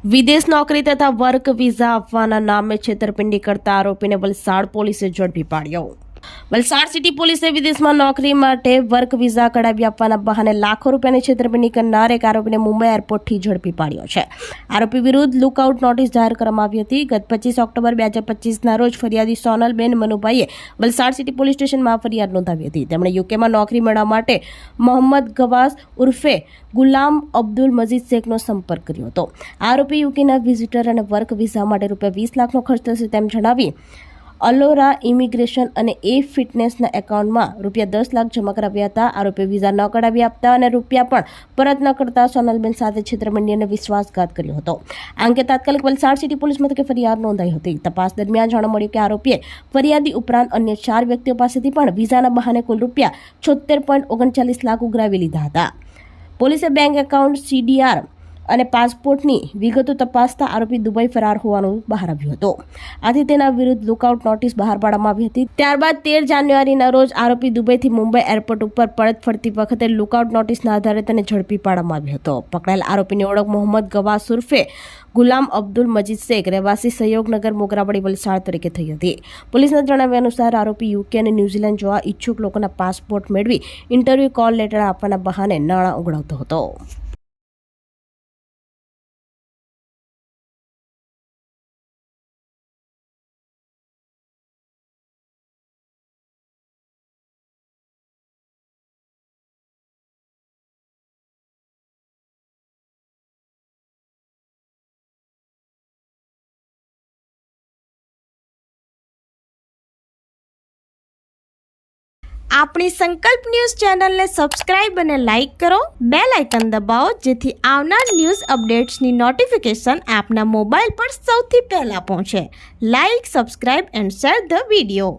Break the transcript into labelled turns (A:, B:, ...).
A: વિદેશ નોકરી તથા વર્ક વિઝા આપવાના નામે છેતરપિંડી કરતા આરોપીને વલસાડ પોલીસે ઝડપી પાડ્યો। વલસાડ સિટી પોલીસે વિદેશમાં નોકરી માટે વર્ક વિઝા કઢાવી આપવાના બહાને લાખો રૂપિયાની છેતરપિંડી કરનાર એક આરોપીને મુંબઈ એરપોર્ટથી ઝડપી પાડ્યો છે। આરોપી વિરુદ્ધ લુકઆઉટ નોટિસ જાહેર કરવામાં આવી હતી। ગત 25 ઓક્ટોબર 2025ના રોજ ફરિયાદી સોનલબેન મનુભાઈએ વલસાડ સિટી પોલીસ સ્ટેશનમાં ફરિયાદ નોંધાવી હતી। તેમણે યુકેમાં નોકરી મેળવવા માટે મોહમ્મદ ગવાસ ઉર્ફે ગુલામ અબ્દુલ મજીદ શેખનો સંપર્ક કર્યો હતો। આરોપી યુકેના વિઝિટર અને વર્ક વિઝા માટે રૂપિયા 20 લાખનો ખર્ચ થશે તેમ જણાવી અલોરા ઇમિગ્રેશન અને એ ફિટનેસના એકાઉન્ટમાં રૂપિયા 10 લાખ જમા કરાવ્યા હતા। આરોપી વિઝા ન કઢાવી આપતા અને રૂપિયા પણ પરત ન કરતા સોનલબેન સાથે છેતરપિંડી અને વિશ્વાસઘાત કર્યો હતો। આ અંગે તાત્કાલિક વલસાડ સિટી પોલીસ મથકે ફરિયાદ નોંધાઈ હતી। તપાસ દરમિયાન જાણવા મળ્યું કે આરોપીએ ફરિયાદી ઉપરાંત અન્ય 4 વ્યક્તિઓ પાસેથી પણ વિઝાના બહાને કુલ રૂપિયા 76.39 લાખ ઉઘરાવી લીધા હતા। પોલીસે બેંક એકાઉન્ટ, CDR અને પાસપોર્ટની વિગતો તપાસતા આરોપી દુબઈ ફરાર હોવાનું બહાર આવ્યું હતું। આથી તેના વિરુદ્ધ લુકઆઉટ નોટિસ બહાર પાડવામાં આવી હતી। ત્યારબાદ 13 જાન્યુઆરીના રોજ આરોપી દુબઈથી મુંબઈ એરપોર્ટ ઉપર પરત ફરતી વખતે લુકઆઉટ નોટિસના આધારે તેને ઝડપી પાડવામાં આવ્યો હતો। પકડાયેલ આરોપીની ઓળખ મોહમ્મદ ગવાસ ઉર્ફે ગુલામ અબ્દુલ મજીદ શેખ રહેવાસી સહયોગનગર મોગરાવાડી વલસાડ તરીકે થઈ હતી। પોલીસના જણાવ્યા અનુસાર આરોપી યુકે અને ન્યૂઝીલેન્ડ જવા ઈચ્છુક લોકોના પાસપોર્ટ મેળવી ઇન્ટરવ્યુ કોલ લેટર આપવાના બહાને નાણાં ઉઘરાવતો હતો।
B: આપણી સંકલ્પ ન્યૂઝ ચેનલને સબસ્ક્રાઇબ અને લાઇક કરો, બેલ આઇકન દબાવો જેથી આવનાર ન્યૂઝ અપડેટ્સની નોટિફિકેશન આપના મોબાઈલ પર સૌથી પહેલા પહોંચે। Like, subscribe and share the video.